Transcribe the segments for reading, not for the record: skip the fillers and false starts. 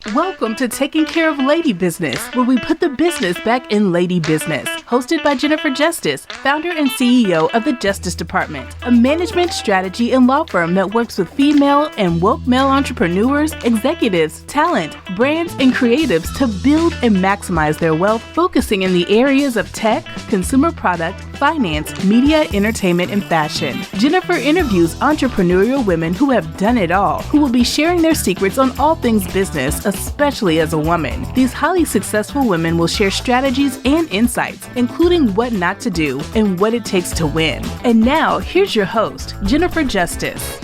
Welcome to Taking Care of Lady Business, where we put the business back in lady business. Hosted by Jennifer Justice, founder and CEO of the Justice Department, a management, strategy, and law firm that works with female and woke male entrepreneurs, executives, talent, brands, and creatives to build and maximize their wealth, focusing in the areas of tech, consumer product, finance, media, entertainment, and fashion. Jennifer interviews entrepreneurial women who have done it all, who will be sharing their secrets on all things business, especially as a woman. These highly successful women will share strategies and insights, including what not to do and what it takes to win. And now, here's your host, Jennifer Justice.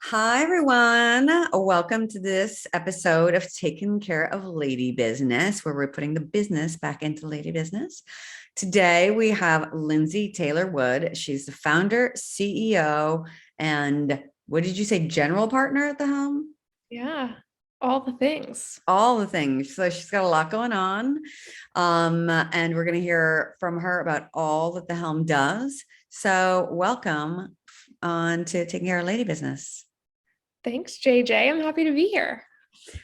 Hi, everyone. Welcome to this episode of Taking Care of Lady Business, where we're putting the business back into lady business. Today, we have Lindsey Taylor Wood. She's the founder, CEO, and what did you say, general partner at the Helm? Yeah, all the things. All the things. So she's got a lot going on. And we're going to hear from her about all that the Helm does. So welcome on to Taking Care of Lady Business. Thanks, JJ. I'm happy to be here.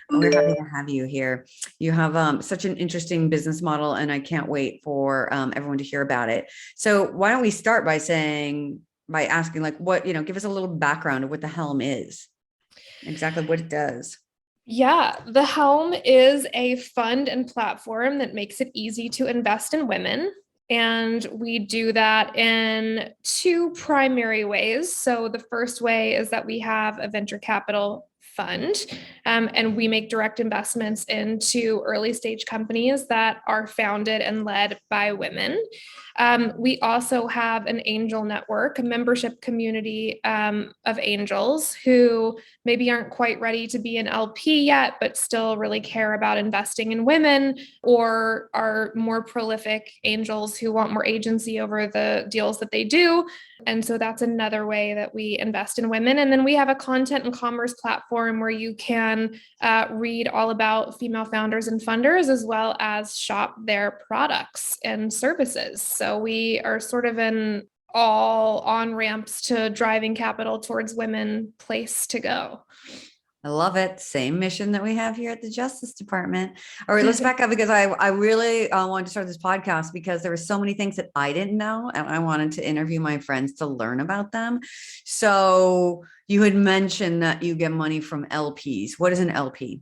We're happy to have you here. You have such an interesting business model, and I can't wait for everyone to hear about it. So why don't we start by asking like what, give us a little background of what the Helm is, exactly what it does. Yeah, the Helm is a fund and platform that makes it easy to invest in women. And we do that in two primary ways. So the first way is that we have a venture capital fund, and we make direct investments into early stage companies that are founded and led by women. We also have an angel network, a membership community of angels who maybe aren't quite ready to be an LP yet, but still really care about investing in women, or are more prolific angels who want more agency over the deals that they do. And so that's another way that we invest in women. And then we have a content and commerce platform where you can read all about female founders and funders, as well as shop their products and services. So we are sort of an all on ramps to driving capital towards women place to go. I love it. Same mission that we have here at the Justice Department. All right, let's back up, because I really wanted to start this podcast because there were so many things that I didn't know, and I wanted to interview my friends to learn about them. So you had mentioned that you get money from LPs. What is an LP?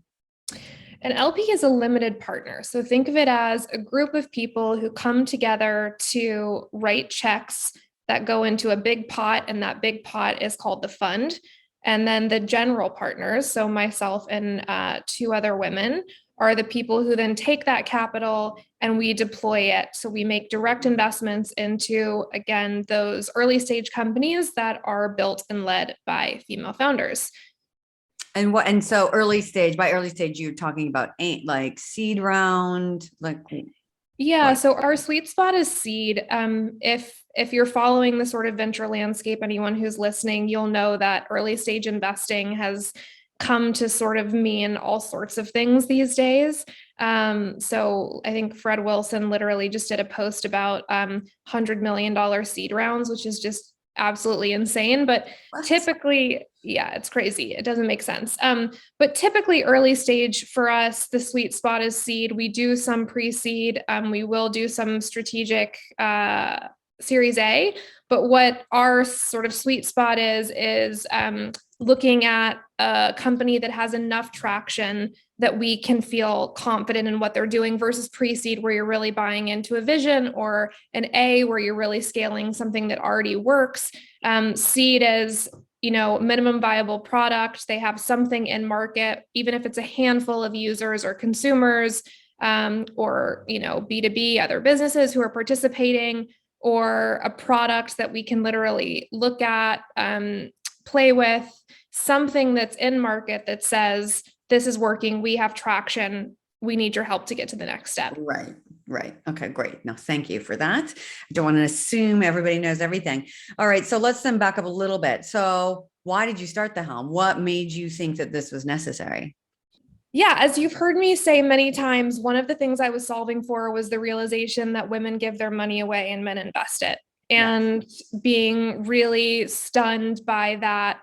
An LP is a limited partner. So think of it as a group of people who come together to write checks that go into a big pot, and that big pot is called the fund. And then the general partners, so myself and two other women, are the people who then take that capital and we deploy it. So we make direct investments into, again, those early stage companies that are built and led by female founders. And so early stage, by early stage, you're talking about like seed round, like. Yeah, so our sweet spot is seed. If you're following the sort of venture landscape, anyone who's listening, you'll know that early stage investing has come to sort of mean all sorts of things these days. So I think Fred Wilson literally just did a post about $100 million seed rounds, which is just absolutely insane. But typically, yeah, it's crazy. It doesn't make sense. But typically early stage for us, the sweet spot is seed. We do some pre-seed. We will do some strategic Series A. But what our sort of sweet spot is looking at a company that has enough traction that we can feel confident in what they're doing, versus pre-seed where you're really buying into a vision, or an A where you're really scaling something that already works. Seed is, minimum viable product. They have something in market, even if it's a handful of users or consumers, or, B2B, other businesses who are participating, or a product that we can literally look at, play with, something that's in market that says, this is working, we have traction, we need your help to get to the next step. Right. Okay, great. No, thank you for that. I don't want to assume everybody knows everything. All right. So let's then back up a little bit. So why did you start the Helm? What made you think that this was necessary? Yeah, as you've heard me say many times, one of the things I was solving for was the realization that women give their money away and men invest it. And being really stunned by that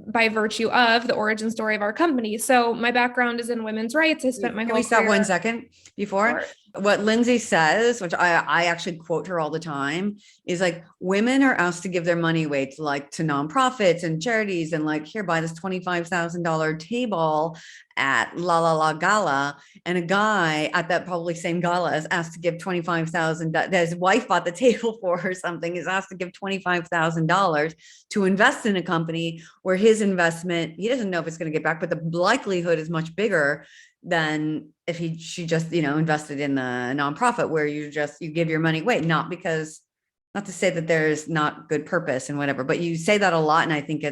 by virtue of the origin story of our company. So my background is in women's rights. I spent my whole Can we stop career. 1 second before? What Lindsey says, which I actually quote her all the time, is like, women are asked to give their money away to nonprofits and charities, and like, here, buy this $25,000 table at La La La Gala. And a guy at that probably same gala is asked to give 25,000 that his wife bought the table for or something, is asked to give $25,000 to invest in a company where his investment, he doesn't know if it's going to get back, but the likelihood is much bigger than if she just, invested in the nonprofit where you give your money away, not to say that there's not good purpose and whatever, but you say that a lot. And I think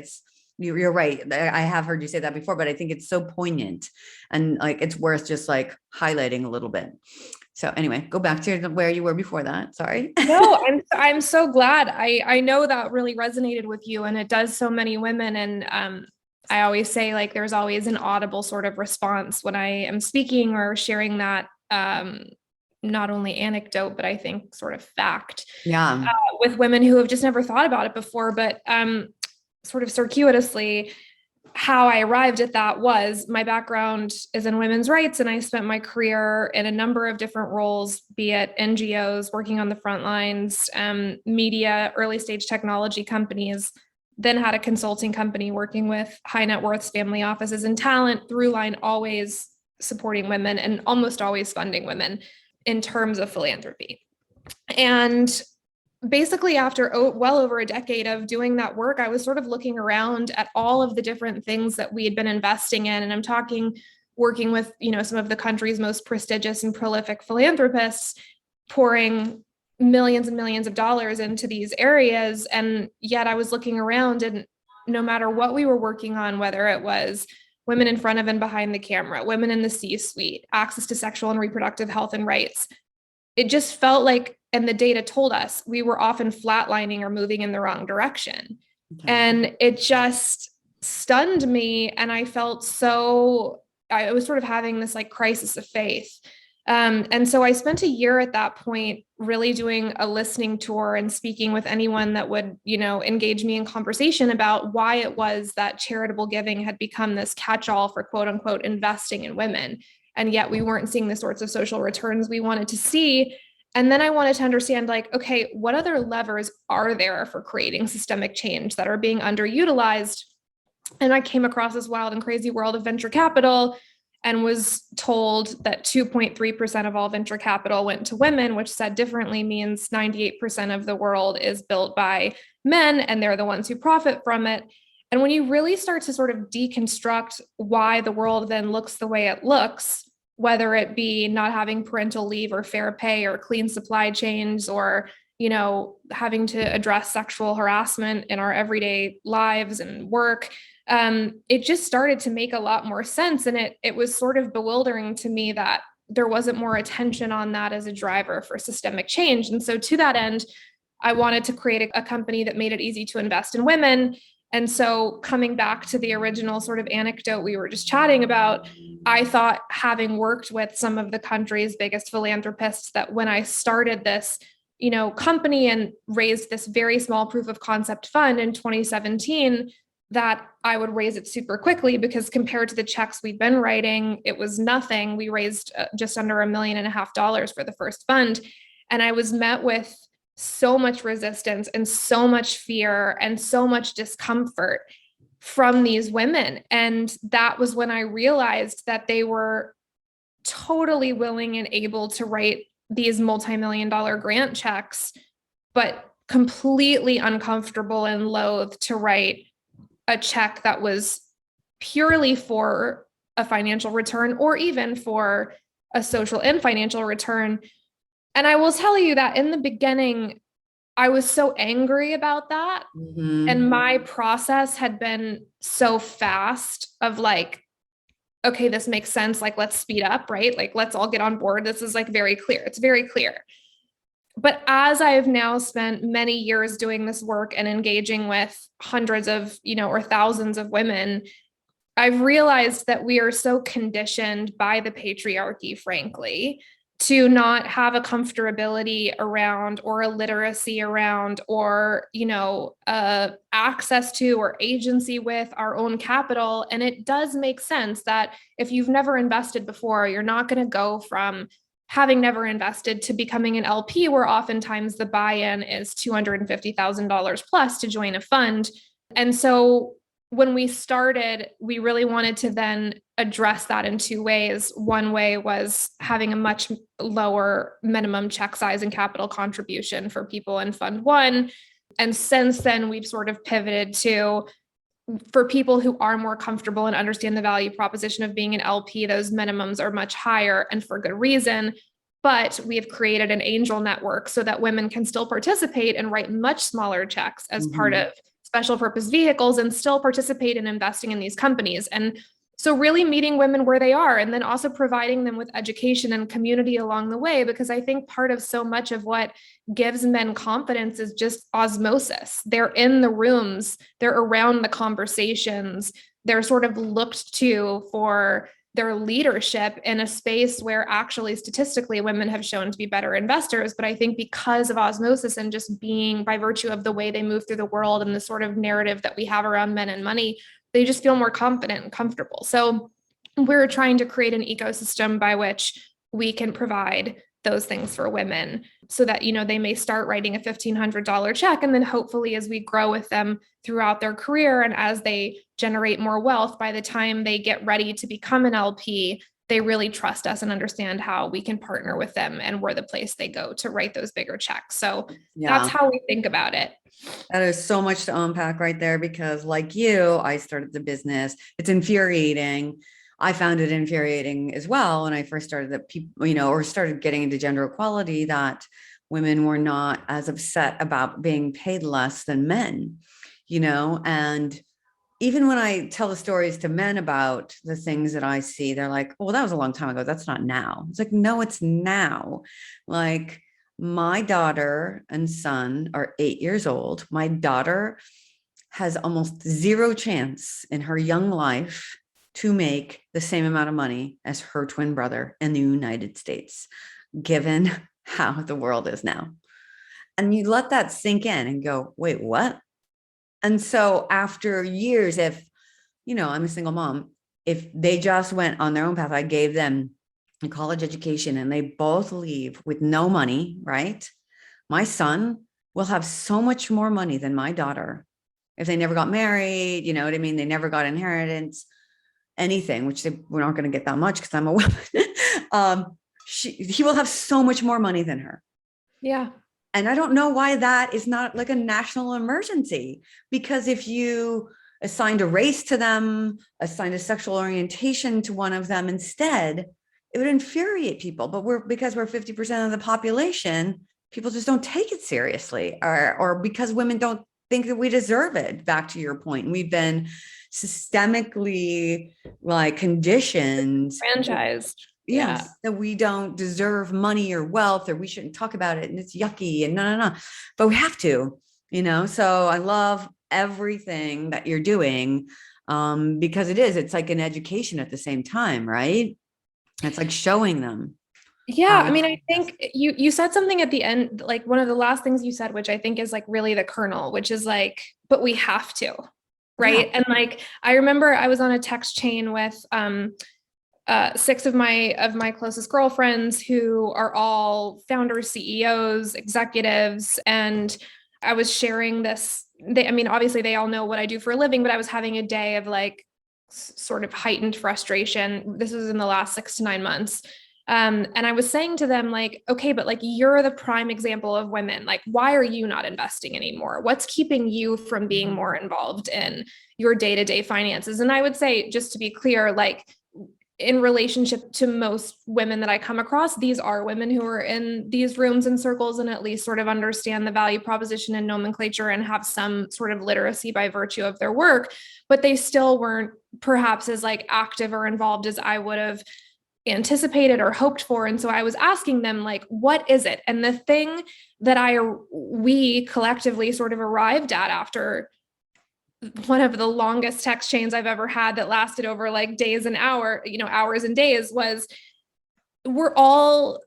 you're right. I have heard you say that before, but I think it's so poignant and like, it's worth just like highlighting a little bit. So anyway, go back to where you were before that. Sorry. No, I'm so glad. I know that really resonated with you, and it does so many women. And I always say, like, there's always an audible sort of response when I am speaking or sharing that, not only anecdote, but I think sort of fact, with women who have just never thought about it before. But sort of circuitously, how I arrived at that was my background is in women's rights. And I spent my career in a number of different roles, be it NGOs, working on the front lines, media, early stage technology companies, then had a consulting company working with high net worth family offices, and talent through line, always supporting women and almost always funding women in terms of philanthropy. And basically, after well over a decade of doing that work, I was sort of looking around at all of the different things that we had been investing in. And I'm talking working with, some of the country's most prestigious and prolific philanthropists, pouring millions and millions of dollars into these areas. And yet I was looking around, and no matter what we were working on, whether it was women in front of and behind the camera, women in the C-suite, access to sexual and reproductive health and rights, it just felt like, and the data told us, we were often flatlining or moving in the wrong direction. Okay. And it just stunned me. And I felt I was sort of having this like crisis of faith. And so I spent a year at that point really doing a listening tour and speaking with anyone that would, engage me in conversation about why it was that charitable giving had become this catch-all for quote unquote investing in women. And yet we weren't seeing the sorts of social returns we wanted to see. And then I wanted to understand, like, okay, what other levers are there for creating systemic change that are being underutilized? And I came across this wild and crazy world of venture capital and was told that 2.3% of all venture capital went to women, which said differently means 98% of the world is built by men, and they're the ones who profit from it. And when you really start to sort of deconstruct why the world then looks the way it looks, whether it be not having parental leave or fair pay or clean supply chains, or, having to address sexual harassment in our everyday lives and work, it just started to make a lot more sense. And it was sort of bewildering to me that there wasn't more attention on that as a driver for systemic change. And so to that end, I wanted to create a company that made it easy to invest in women. And so coming back to the original sort of anecdote we were just chatting about, I thought, having worked with some of the country's biggest philanthropists, that when I started this, company and raised this very small proof of concept fund in 2017, that I would raise it super quickly, because compared to the checks we'd been writing, it was nothing. We raised just under $1.5 million for the first fund. And I was met with so much resistance and so much fear and so much discomfort from these women. And that was when I realized that they were totally willing and able to write these multi-million-dollar grant checks, but completely uncomfortable and loath to write a check that was purely for a financial return, or even for a social and financial return. And I will tell you that in the beginning, I was so angry about that. Mm-hmm. And my process had been so fast of like, okay, this makes sense. Like, let's speed up, right? Like, let's all get on board. This is like very clear. It's very clear. But as I have now spent many years doing this work and engaging with hundreds of, or thousands of women, I've realized that we are so conditioned by the patriarchy, frankly, to not have a comfortability around or a literacy around or, access to or agency with our own capital. And it does make sense that if you've never invested before, you're not going to go from having never invested to becoming an LP, where oftentimes the buy-in is $250,000 plus to join a fund. And so when we started, we really wanted to then address that in two ways. One way was having a much lower minimum check size and capital contribution for people in Fund One. And since then, we've sort of pivoted to, for people who are more comfortable and understand the value proposition of being an LP, those minimums are much higher, and for good reason. But we have created an angel network so that women can still participate and write much smaller checks as part of special purpose vehicles and still participate in investing in these companies. And so really meeting women where they are, and then also providing them with education and community along the way, because I think part of so much of what gives men confidence is just osmosis. They're in the rooms, they're around the conversations, they're sort of looked to for their leadership in a space where actually statistically women have shown to be better investors. But I think because of osmosis and just being by virtue of the way they move through the world and the sort of narrative that we have around men and money, they just feel more confident and comfortable. So we're trying to create an ecosystem by which we can provide those things for women so that, they may start writing a $1,500 check. And then hopefully as we grow with them throughout their career and as they generate more wealth, by the time they get ready to become an LP, they really trust us and understand how we can partner with them, and we're the place they go to write those bigger checks. So that's how we think about it. That is so much to unpack right there, because like you, I started the business. It's infuriating. I found it infuriating as well when I first started that people, or started getting into gender equality, that women were not as upset about being paid less than men, and even when I tell the stories to men about the things that I see, they're like, well, that was a long time ago. That's not now. It's like, no, it's now. Like, my daughter and son are 8 years old. My daughter has almost zero chance in her young life to make the same amount of money as her twin brother in the United States, given how the world is now. And you let that sink in and go, wait, what? And so after years, if, I'm a single mom, if they just went on their own path, I gave them a college education and they both leave with no money, right? My son will have so much more money than my daughter if they never got married, you know what I mean? They never got inheritance, anything, which we're not going to get that much because I'm a woman. He will have so much more money than her. Yeah. And I don't know why that is not like a national emergency, because if you assigned a race to them, assigned a sexual orientation to one of them instead, it would infuriate people. But because we're 50% of the population, people just don't take it seriously, or because women don't think that we deserve it. Back to your point, we've been systemically conditioned, franchised. Yes, that we don't deserve money or wealth, or we shouldn't talk about it, and it's yucky, and no. But we have to, so I love everything that you're doing, because it's like an education at the same time, right? It's like showing them. Yeah. I mean, I think you said something at the end, like one of the last things you said, which I think is like really the kernel, which is like, but we have to, right? Yeah. And I remember I was on a text chain with, 6 of my closest girlfriends who are all founders, CEOs, executives. And I was sharing this. Obviously they all know what I do for a living, but I was having a day of sort of heightened frustration. This was in the last 6 to 9 months. And I was saying to them, okay, but you're the prime example of women. Why are you not investing anymore? What's keeping you from being more involved in your day-to-day finances? And I would say, just to be clear, in relationship to most women that I come across, these are women who are in these rooms and circles and at least sort of understand the value proposition and nomenclature and have some sort of literacy by virtue of their work, but they still weren't perhaps as active or involved as I would have anticipated or hoped for. And so I was asking them, what is it? And the thing that we collectively sort of arrived at after one of the longest text chains I've ever had that lasted over days and hours and days, was we're all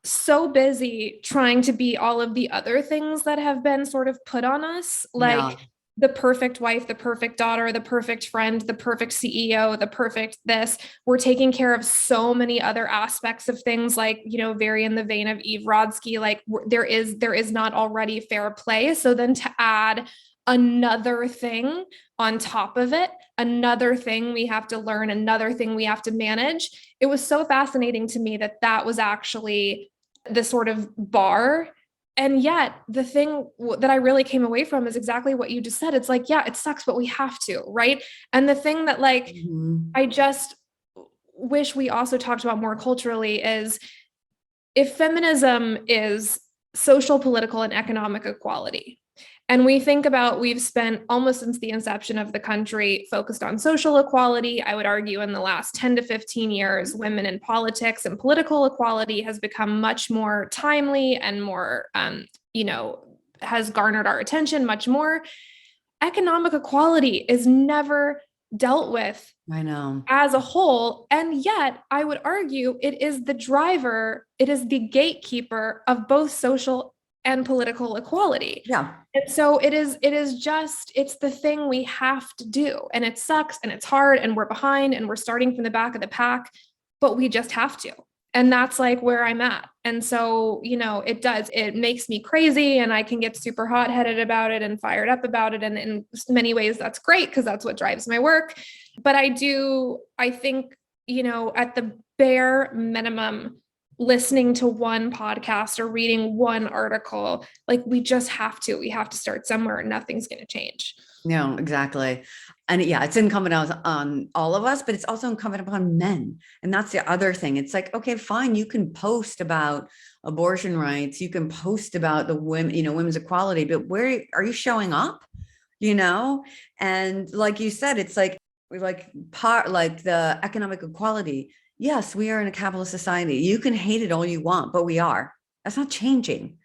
so busy trying to be all of the other things that have been sort of put on us, like the perfect wife, the perfect daughter, the perfect friend, the perfect CEO, the perfect this. We're taking care of so many other aspects of things, like, you know, very in the vein of Eve Rodsky, like there is not already fair play. So then to add another thing on top of it, another thing we have to learn, another thing we have to manage. It was so fascinating to me that that was actually the sort of bar. And yet the thing that I really came away from is exactly what you just said. It's like, yeah, it sucks, but we have to, right? And the thing that like, I just wish we also talked about more culturally is, if feminism is social, political, and economic equality, and we think about, we've spent almost since the inception of the country focused on social equality. I would argue in the last 10 to 15 years, women in politics and political equality has become much more timely and more, has garnered our attention much more. Economic equality is never dealt with, I know, as a whole. And yet I would argue it is the driver, it is the gatekeeper of both social and political equality. Yeah. And so it's the thing we have to do. And it sucks and it's hard and we're behind and we're starting from the back of the pack, but we just have to. And that's like where I'm at. And so, it makes me crazy and I can get super hot-headed about it and fired up about it. And in many ways that's great because that's what drives my work. But I think, at the bare minimum, listening to one podcast or reading one article, like we have to start somewhere and nothing's going to change. No, exactly. And yeah, it's incumbent on all of us, but it's also incumbent upon men. And that's the other thing. It's like, okay, fine. You can post about abortion rights. You can post about the women, women's equality, but where are you showing up? And like you said, it's like, like the economic equality. Yes, we are in a capitalist society. You can hate it all you want, but we are. That's not changing,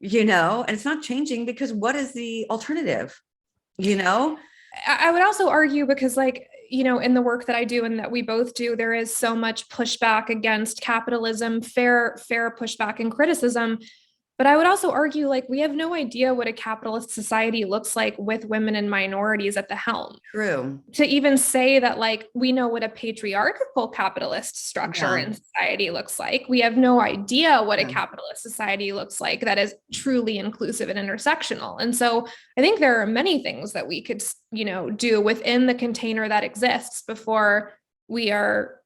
and it's not changing because what is the alternative? I would also argue because in the work that I do and that we both do, there is so much pushback against capitalism, fair pushback and criticism. But I would also argue, we have no idea what a capitalist society looks like with women and minorities at the helm. True. To even say that, we know what a patriarchal capitalist structure in society looks like. We have no idea what a capitalist society looks like that is truly inclusive and intersectional. And so I think there are many things that we could, do within the container that exists before we are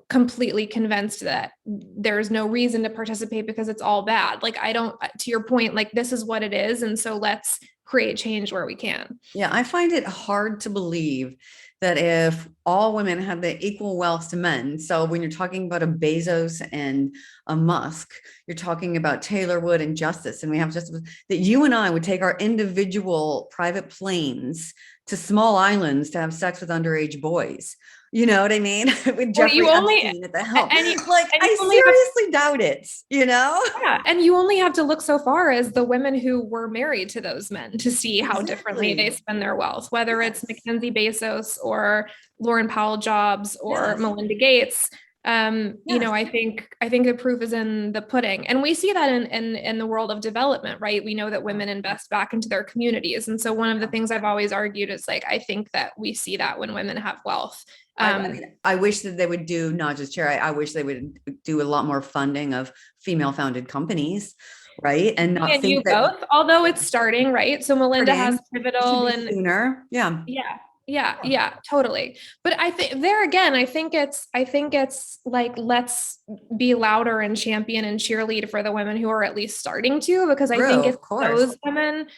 completely convinced that there's no reason to participate because it's all bad. To your point, this is what it is. And so let's create change where we can. Yeah. I find it hard to believe that if all women have the equal wealth to men, so when you're talking about a Bezos and a Musk, you're talking about Taylor Wood and Justice, and we have Justice, that you and I would take our individual private planes to small islands to have sex with underage boys. You know what I mean? With Jeffrey Epstein at the helm. I seriously doubt it, Yeah. And you only have to look so far as the women who were married to those men to see how differently they spend their wealth, whether it's Mackenzie Bezos or Lauren Powell Jobs or Melinda Gates. I think the proof is in the pudding. And we see that in the world of development, right? We know that women invest back into their communities. And so one of the things I've always argued is I think that we see that when women have wealth. I wish that they would do not just charity. I wish they would do a lot more funding of female founded companies, right? And not and think you that both, although it's starting, right? So Melinda has Pivotal and sooner. Yeah, totally. But I think there again, I think it's let's be louder and champion and cheerlead for the women who are at least starting to, because I think it's those women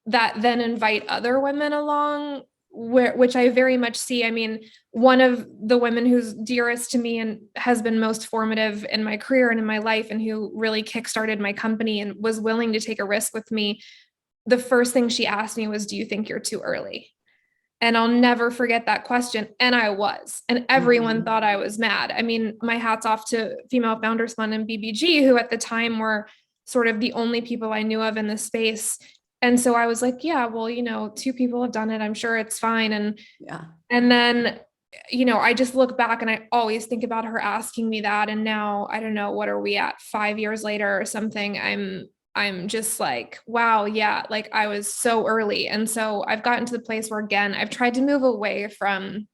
that then invite other women along, which I very much see. I mean, one of the women who's dearest to me and has been most formative in my career and in my life, and who really kickstarted my company and was willing to take a risk with me, the first thing she asked me was, "Do you think you're too early?" And I'll never forget that question. And I was, and everyone thought I was mad. I mean, my hat's off to Female Founders Fund and BBG, who at the time were sort of the only people I knew of in the space. And so I was like, yeah, well, two people have done it. I'm sure it's fine. And then I just look back and I always think about her asking me that. And now, I don't know, what are we at, 5 years later or something? I'm just like, wow, yeah, like I was so early. And so I've gotten to the place where, again, I've tried to move away from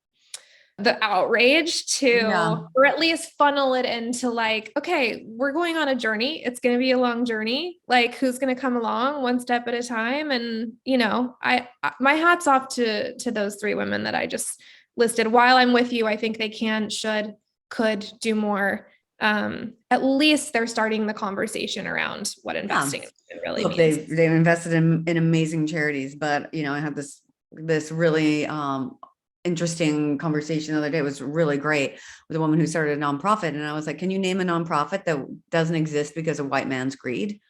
the outrage Yeah. or at least funnel it into like, okay, we're going on a journey. It's going to be a long journey. Like, who's going to come along one step at a time? And, my hat's off to those three women that I just listed. While I'm with you, I think they can, should, could do more. At least they're starting the conversation around what investing really Look, means. they've invested in amazing charities, but I had this really interesting conversation the other day. It was really great with a woman who started a nonprofit, and I was like, can you name a nonprofit that doesn't exist because of white man's greed?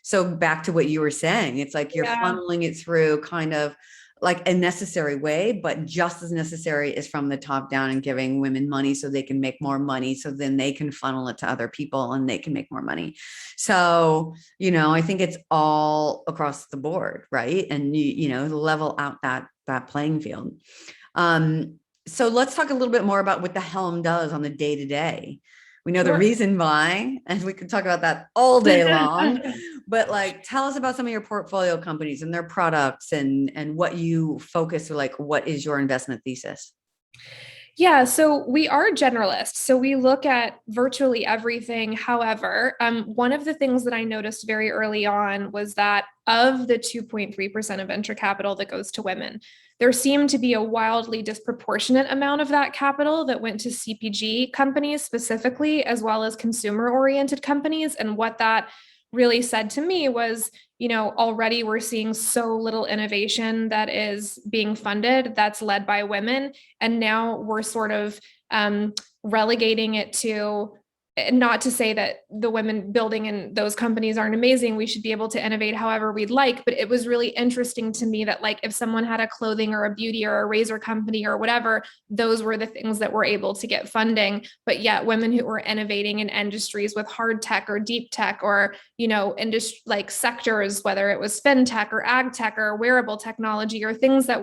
So back to what you were saying, it's like you're funneling it through kind of like a necessary way, but just as necessary is from the top down and giving women money so they can make more money. So then they can funnel it to other people and they can make more money. So, I think it's all across the board, right? And level out that playing field. So let's talk a little bit more about what the Helm does on the day to day. We know the reason why, and we could talk about that all day long, but like, tell us about some of your portfolio companies and their products and what you focus, like, what is your investment thesis? Yeah, so we are generalists. So we look at virtually everything. However, one of the things that I noticed very early on was that of the 2.3% of venture capital that goes to women, there seemed to be a wildly disproportionate amount of that capital that went to CPG companies specifically, as well as consumer-oriented companies. And what that really said to me was, already we're seeing so little innovation that is being funded that's led by women. And now we're sort of relegating it to, not to say that the women building in those companies aren't amazing. We should be able to innovate however we'd like. But it was really interesting to me that, like, if someone had a clothing or a beauty or a razor company or whatever, those were the things that were able to get funding. But yet women who were innovating in industries with hard tech or deep tech or, industry like sectors, whether it was fintech or ag tech or wearable technology or things that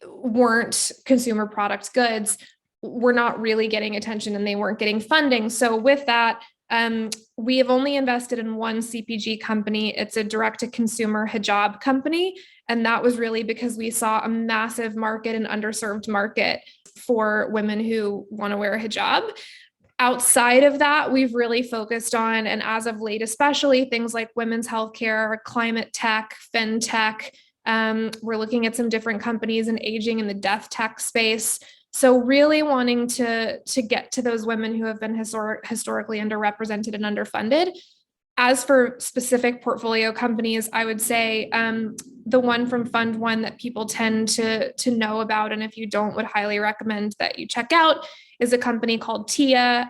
weren't consumer product goods, were not really getting attention and they weren't getting funding. So with that, we have only invested in one CPG company. It's a direct-to-consumer hijab company. And that was really because we saw a massive market, an underserved market for women who want to wear a hijab. Outside of that, we've really focused on, and as of late, especially things like women's healthcare, climate tech, fintech. We're looking at some different companies in aging and the death tech space. So really wanting to get to those women who have been historically underrepresented and underfunded. As for specific portfolio companies, I would say the one from Fund One that people tend to know about, and if you don't, would highly recommend that you check out, is a company called TIA.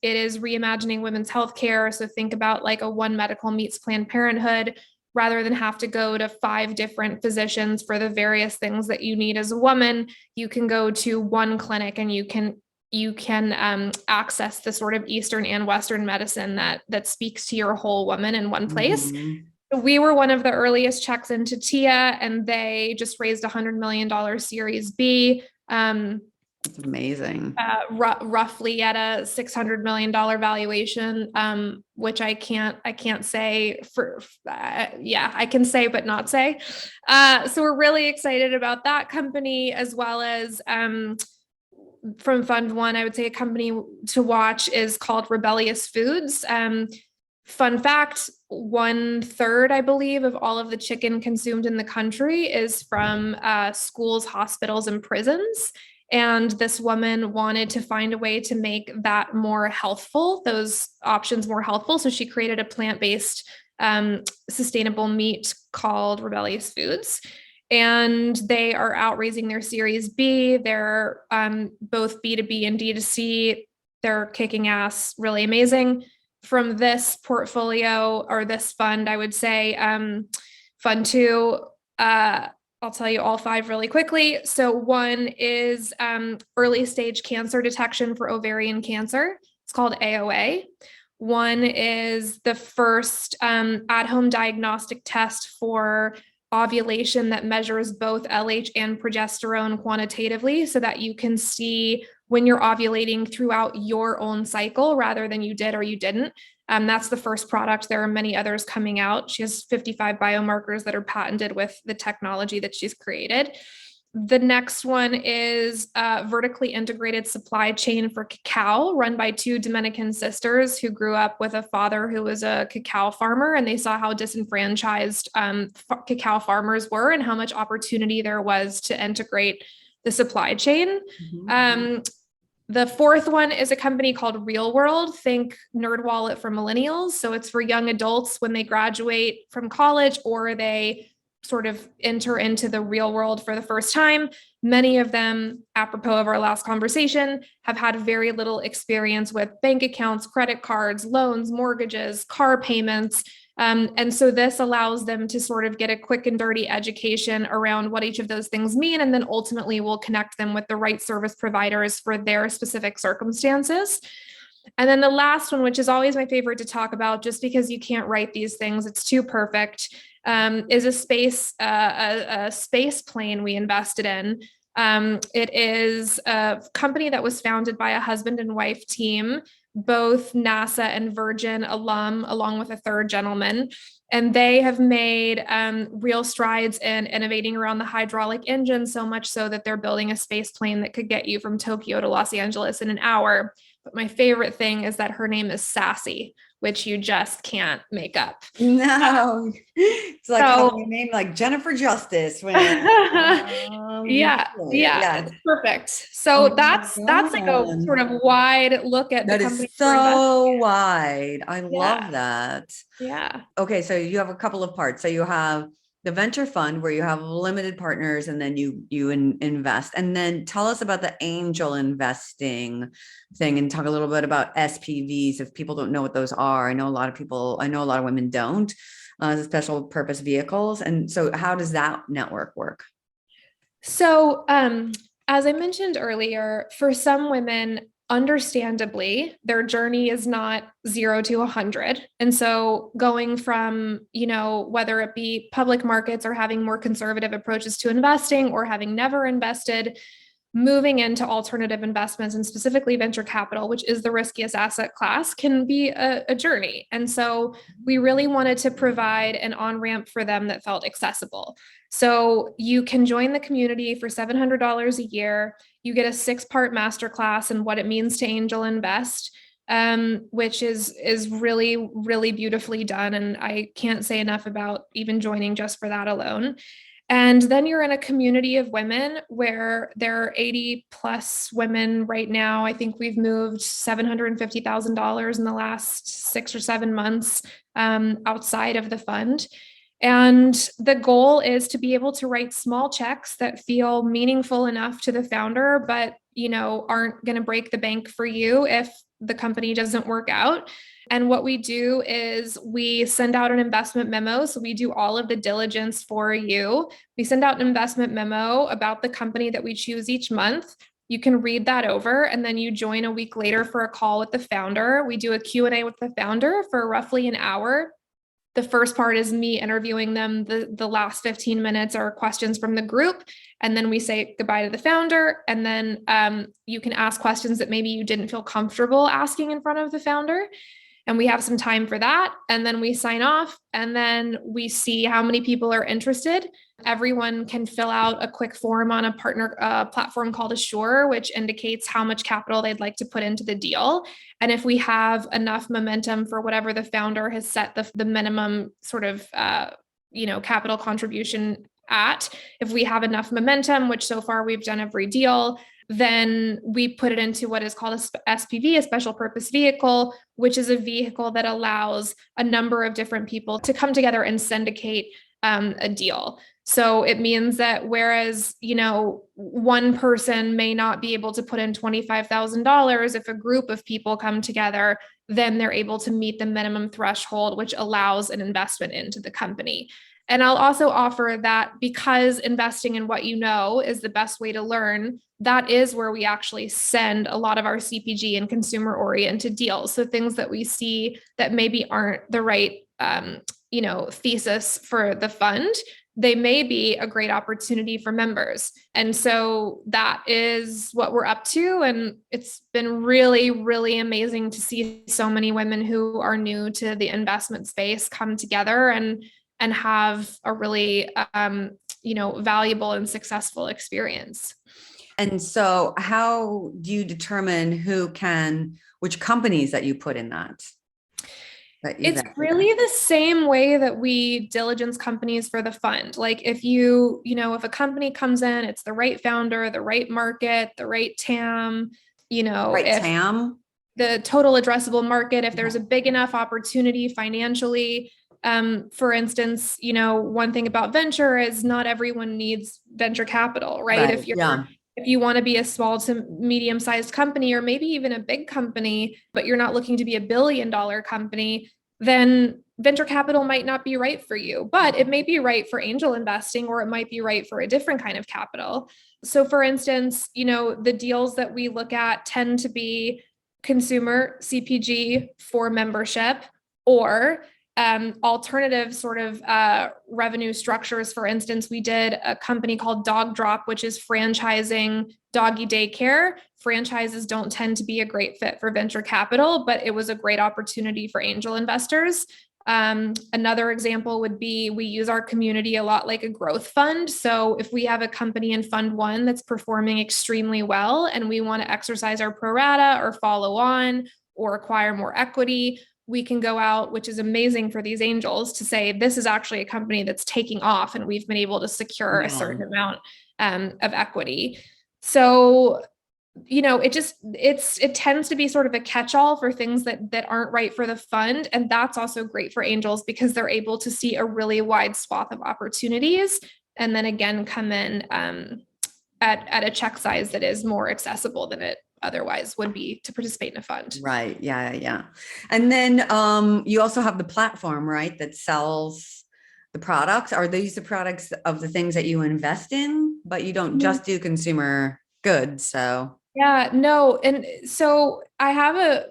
It is reimagining women's healthcare. So think about like a One Medical meets Planned Parenthood. Rather than have to go to 5 different physicians for the various things that you need as a woman, you can go to one clinic and you can access the sort of Eastern and Western medicine that speaks to your whole woman in one place. Mm-hmm. We were one of the earliest checks into TIA, and they just raised $100 million Series B. It's amazing. Roughly at a $600 million valuation, which I can't say for, I can say, but not say. So we're really excited about that company, as well as from Fund One, I would say a company to watch is called Rebellious Foods. Fun fact, 1/3, I believe, of all of the chicken consumed in the country is from schools, hospitals, and prisons. And this woman wanted to find a way to make that more healthful, those options more healthful. So she created a plant-based sustainable meat called Rebellious Foods. And they are out raising their Series B. They're both B2B and D2C. They're kicking ass, really amazing. From this portfolio or this fund, I would say Fund Two, I'll tell you all 5 really quickly. So one is early stage cancer detection for ovarian cancer. It's called AOA. One is the first at-home diagnostic test for ovulation that measures both LH and progesterone quantitatively so that you can see when you're ovulating throughout your own cycle rather than you did or you didn't. That's the first product. There are many others coming out. She has 55 biomarkers that are patented with the technology that she's created. The next one is a vertically integrated supply chain for cacao run by two Dominican sisters who grew up with a father who was a cacao farmer, and they saw how disenfranchised cacao farmers were and how much opportunity there was to integrate the supply chain. Mm-hmm. The fourth one is a company called Real World. Think NerdWallet for millennials. So it's for young adults when they graduate from college or they sort of enter into the real world for the first time. Many of them, apropos of our last conversation, have had very little experience with bank accounts, credit cards, loans, mortgages, car payments. And so this allows them to sort of get a quick and dirty education around what each of those things mean, and then ultimately will connect them with the right service providers for their specific circumstances. And then the last one, which is always my favorite to talk about, just because you can't write these things, it's too perfect, is a space plane we invested in. It is a company that was founded by a husband and wife team, both NASA and Virgin alum, along with a third gentleman. And they have made real strides in innovating around the hydraulic engine, so much so that they're building a space plane that could get you from Tokyo to Los Angeles in an hour. But my favorite thing is that her name is Sassy, which you just can't make up. No, it's like having a name like Jennifer Justice. When, yeah, it's perfect. So that's like a sort of wide look at that. Is so wide. I love that. Yeah. Okay, so you have a couple of parts. So you have the venture fund where you have limited partners and then you invest. And then tell us about the angel investing thing and talk a little bit about SPVs if people don't know what those are. I know a lot of women don't, the special purpose vehicles. And so how does that network work? So as I mentioned earlier, for some women, understandably, their journey is not 0 to 100. And so going from, whether it be public markets or having more conservative approaches to investing or having never invested, moving into alternative investments and specifically venture capital, which is the riskiest asset class, can be a journey. And so we really wanted to provide an on-ramp for them that felt accessible. So you can join the community for $700 a year. You get a 6-part masterclass in what it means to angel invest, which is really, really beautifully done. And I can't say enough about even joining just for that alone. And then you're in a community of women where there are 80 plus women right now. I think we've moved $750,000 in the last 6 or 7 months outside of the fund. And the goal is to be able to write small checks that feel meaningful enough to the founder, but aren't going to break the bank for you if the company doesn't work out. And what we do is we send out an investment memo. So we do all of the diligence for you. We send out an investment memo about the company that we choose each month. You can read that over, and then you join a week later for a call with the founder. We do a Q&A with the founder for roughly an hour. The first part is me interviewing them. The last 15 minutes are questions from the group. And then we say goodbye to the founder. And then you can ask questions that maybe you didn't feel comfortable asking in front of the founder. And we have some time for that. And then we sign off, and then we see how many people are interested. Everyone can fill out a quick form on a partner platform called Assure, which indicates how much capital they'd like to put into the deal. And if we have enough momentum for whatever the founder has set the minimum sort of, capital contribution at, if we have enough momentum, which so far we've done every deal, then we put it into what is called a SPV, a special purpose vehicle, which is a vehicle that allows a number of different people to come together and syndicate a deal. So it means that whereas, one person may not be able to put in $25,000, if a group of people come together, then they're able to meet the minimum threshold, which allows an investment into the company. And I'll also offer that because investing in what you know is the best way to learn, that is where we actually send a lot of our CPG and consumer-oriented deals. So things that we see that maybe aren't the right, thesis for the fund, they may be a great opportunity for members. And so that is what we're up to. And it's been really, really amazing to see so many women who are new to the investment space come together and have a really, valuable and successful experience. And so how do you determine which companies that you put in that? It's really the same way that we diligence companies for the fund. Like if if a company comes in, it's the right founder, the right market, the right TAM, TAM, the total addressable market, if there's a big enough opportunity financially. For instance, one thing about venture is not everyone needs venture capital, right? If you want to be a small to medium-sized company, or maybe even a big company, but you're not looking to be $1 billion company, then venture capital might not be right for you, but it may be right for angel investing, or it might be right for a different kind of capital. So for instance, the deals that we look at tend to be consumer CPG for membership, or alternative sort of revenue structures. For instance, we did a company called Dog Drop, which is franchising doggy daycare. Franchises don't tend to be a great fit for venture capital, but it was a great opportunity for angel investors. Another example would be, we use our community a lot like a growth fund. So if we have a company in fund 1 that's performing extremely well and we want to exercise our pro rata or follow on or acquire more equity, we can go out, which is amazing for these angels, to say, this is actually a company that's taking off and we've been able to secure a certain amount of equity. So, it tends to be sort of a catch-all for things that aren't right for the fund. And that's also great for angels because they're able to see a really wide swath of opportunities and then again, come in at a check size that is more accessible than it otherwise would be to participate in a fund. Right. Yeah. And then you also have the platform, right, that sells the products. Are these the products of the things that you invest in, but you don't just do consumer goods? So yeah, no. And so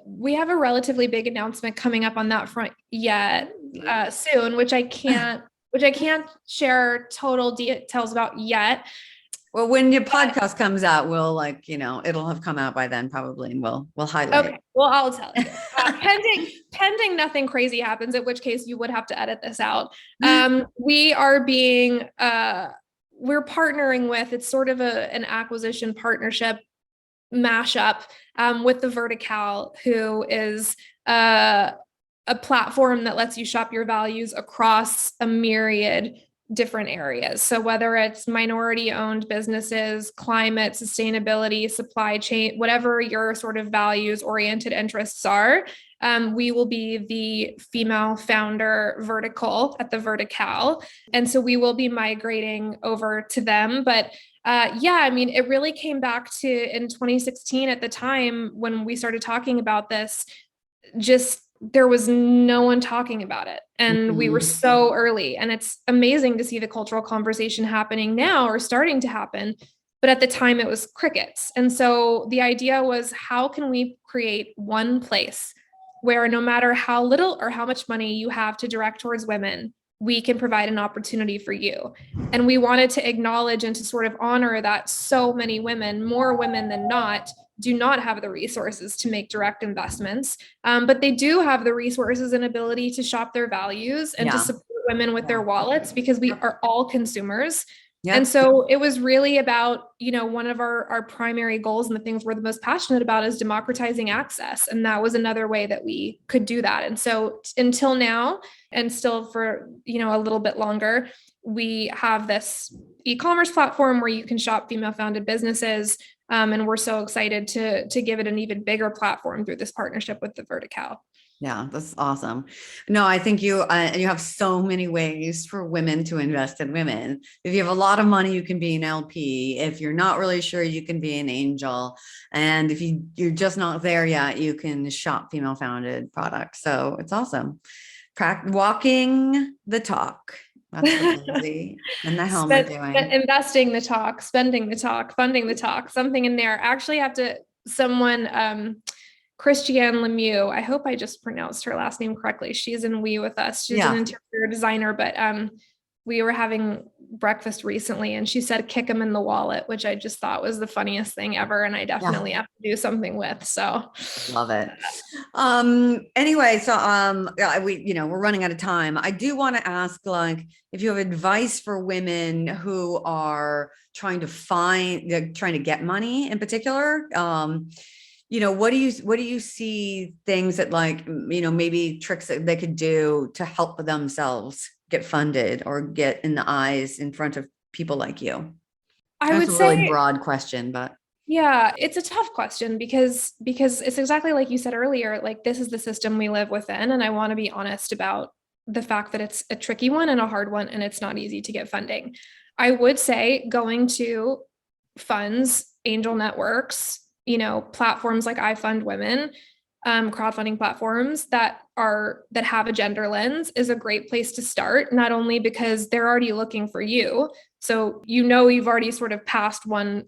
we have a relatively big announcement coming up on that front yet soon, which I can't share total details about yet. Well, when your podcast comes out, we'll it'll have come out by then probably, and we'll highlight. Okay. Well, I'll tell you. Pending nothing crazy happens, at which case you would have to edit this out. We are we're partnering with, it's sort of an acquisition partnership mashup with the Vertical, who is a platform that lets you shop your values across a myriad different areas. So whether it's minority owned businesses, climate, sustainability, supply chain, whatever your sort of values oriented interests are, we will be the female founder vertical at the Vertical. And so we will be migrating over to them. But it really came back to in 2016 at the time when we started talking about this, just there was no one talking about it. And we were so early, and it's amazing to see the cultural conversation happening now, or starting to happen. But at the time it was crickets. And so the idea was, how can we create one place where no matter how little or how much money you have to direct towards women, we can provide an opportunity for you. And we wanted to acknowledge and to sort of honor that so many women, more women than not, do not have the resources to make direct investments, but they do have the resources and ability to shop their values and to support women with their wallets, because we are all consumers. Yep. And so it was really about, one of our primary goals and the things we're the most passionate about is democratizing access. And that was another way that we could do that. And so until now, and still for, a little bit longer, we have this e-commerce platform where you can shop female founded businesses. And we're so excited to give it an even bigger platform through this partnership with the Vertical. Yeah, that's awesome. No, I think you have so many ways for women to invest in women. If you have a lot of money, you can be an LP. If you're not really sure, you can be an angel. And if you're just not there yet, you can shop female founded products. So it's awesome. Walking the talk. That's what Lindsey and the Helm are doing. Investing the talk, spending the talk, funding the talk, something in there. Actually have to, Christiane Lemieux, I hope I just pronounced her last name correctly. She's in We with us. She's an interior designer, but we were having breakfast recently and she said, kick him in the wallet, which I just thought was the funniest thing ever. And I definitely have to do something with. So love it. Anyway, so, we're running out of time. I do want to ask, like, if you have advice for women who are trying to get money in particular, what do you see things that, like, maybe tricks that they could do to help themselves get funded or get in the eyes in front of people like you? That's a really broad question, but yeah, it's a tough question because it's exactly like you said earlier, like this is the system we live within. And I want to be honest about the fact that it's a tricky one and a hard one, and it's not easy to get funding. I would say going to funds, angel networks, platforms like I Fund Women, crowdfunding platforms that have a gender lens is a great place to start, not only because they're already looking for you. So, you've already sort of passed one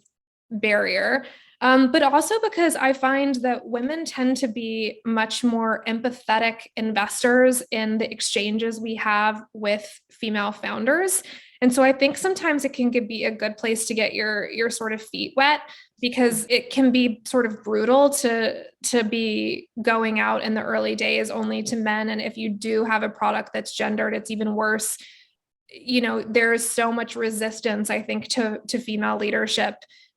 barrier, but also because I find that women tend to be much more empathetic investors in the exchanges we have with female founders. And so I think sometimes it can be a good place to get your sort of feet wet, because it can be sort of brutal to be going out in the early days only to men. And if you do have a product that's gendered, it's even worse. There's so much resistance, I think, to female leadership,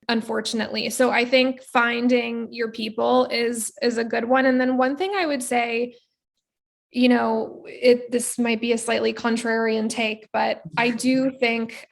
unfortunately. So I think finding your people is a good one. And then one thing I would say, this might be a slightly contrarian take, but I do think,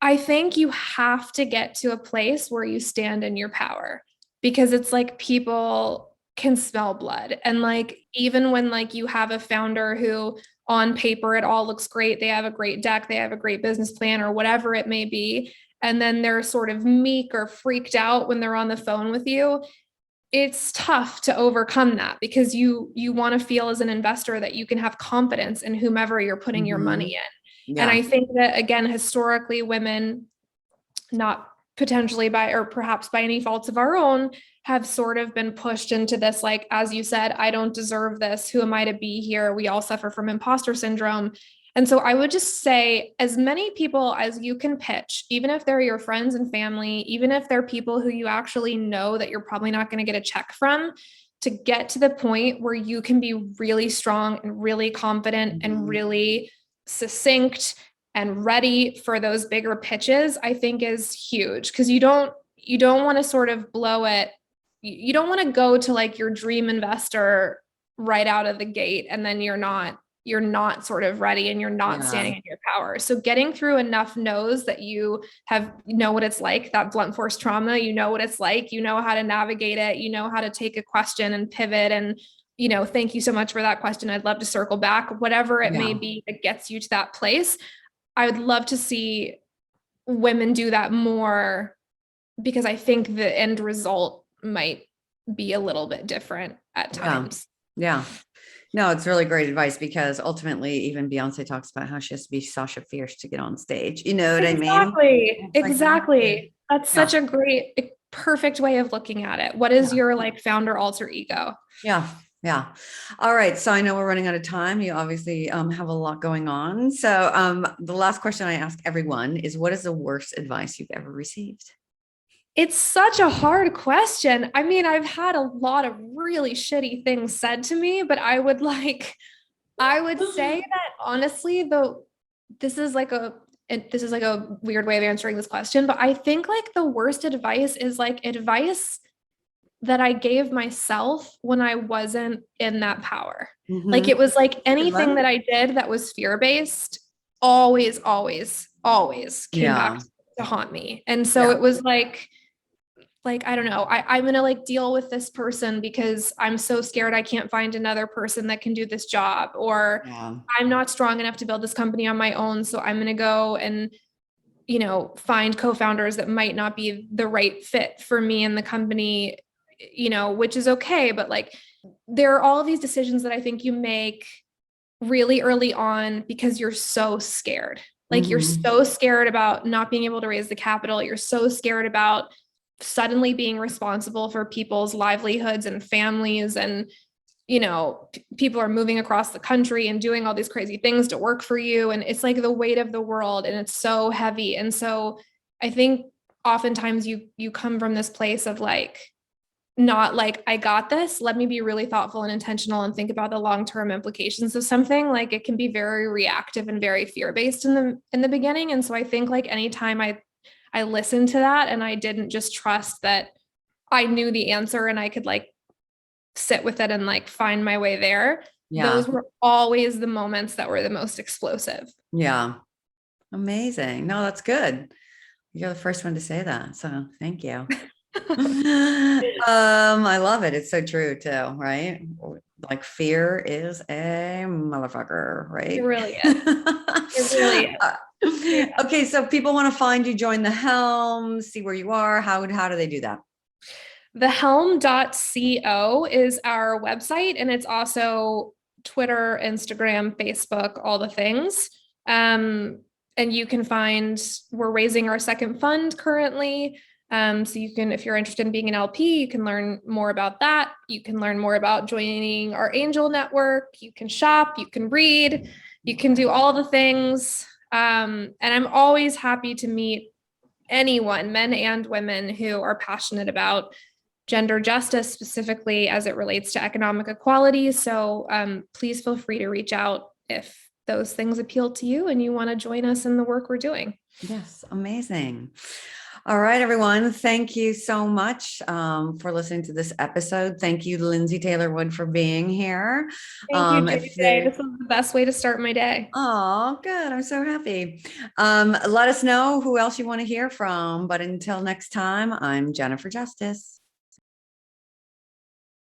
I think you have to get to a place where you stand in your power, because it's like people can smell blood. And like, even when like you have a founder who on paper, it all looks great, they have a great deck, they have a great business plan or whatever it may be, and then they're sort of meek or freaked out when they're on the phone with you, it's tough to overcome that, because you want to feel as an investor that you can have confidence in whomever you're putting your money in. Yeah. And I think that, again, historically, women, not potentially by, or perhaps by any faults of our own, have sort of been pushed into this, like, as you said, I don't deserve this. Who am I to be here? We all suffer from imposter syndrome. And so I would just say, as many people as you can pitch, even if they're your friends and family, even if they're people who you actually know that you're probably not going to get a check from, to get to the point where you can be really strong and really confident and really succinct and ready for those bigger pitches, I think is huge. Because you don't want to sort of blow it. You don't want to go to like your dream investor right out of the gate, and then you're not sort of ready and you're not standing in your power. So getting through enough no's that you know what it's like, that blunt force trauma, what it's like, how to navigate it, how to take a question and pivot and, thank you so much for that question, I'd love to circle back, whatever it may be that gets you to that place. I would love to see women do that more, because I think the end result might be a little bit different at times. Yeah. No, it's really great advice, because ultimately even Beyonce talks about how she has to be Sasha Fierce to get on stage. You know what I mean? Exactly. That's such a great, perfect way of looking at it. What is your like founder alter ego? Yeah. All right. So I know we're running out of time. You obviously have a lot going on. So the last question I ask everyone is, what is the worst advice you've ever received? It's such a hard question. I mean, I've had a lot of really shitty things said to me, but I would say that honestly, this is like a weird way of answering this question, but I think like the worst advice is like advice that I gave myself when I wasn't in that power. Mm-hmm. Like it was like anything that I did that was fear-based always came back to haunt me. And so it was like, I don't know, I'm going to like deal with this person because I'm so scared I can't find another person that can do this job, or I'm not strong enough to build this company on my own. So I'm going to go and, find co-founders that might not be the right fit for me and the company, which is okay. But like, there are all of these decisions that I think you make really early on because you're so scared. Like you're so scared about not being able to raise the capital. You're so scared about suddenly being responsible for people's livelihoods and families. And, people are moving across the country and doing all these crazy things to work for you. And it's like the weight of the world, and it's so heavy. And so I think oftentimes you come from this place of like, not like, I got this, let me be really thoughtful and intentional and think about the long-term implications of something. Like, it can be very reactive and very fear-based in the beginning. And so I think like anytime I listened to that and I didn't just trust that I knew the answer and I could like sit with it and like find my way there. Yeah. Those were always the moments that were the most explosive. Yeah. Amazing. No, that's good. You're the first one to say that. So thank you. I love it. It's so true too, right? Like, fear is a motherfucker, right? It really is. It really is. Okay. So people want to find you, join the Helm, see where you are. How do they do that? Thehelm.co is our website, and it's also Twitter, Instagram, Facebook, all the things. And you can find, we're raising our second fund currently. So you can, if you're interested in being an LP, you can learn more about that. You can learn more about joining our angel network. You can shop, you can read, you can do all the things. And I'm always happy to meet anyone, men and women, who are passionate about gender justice, specifically as it relates to economic equality. So please feel free to reach out if those things appeal to you and you want to join us in the work we're doing. Yes, amazing. All right, everyone. Thank you so much for listening to this episode. Thank you, Lindsey Taylor-Wood, for being here. Thank you, JJ. This was the best way to start my day. Oh, good. I'm so happy. Let us know who else you want to hear from. But until next time, I'm Jennifer Justice.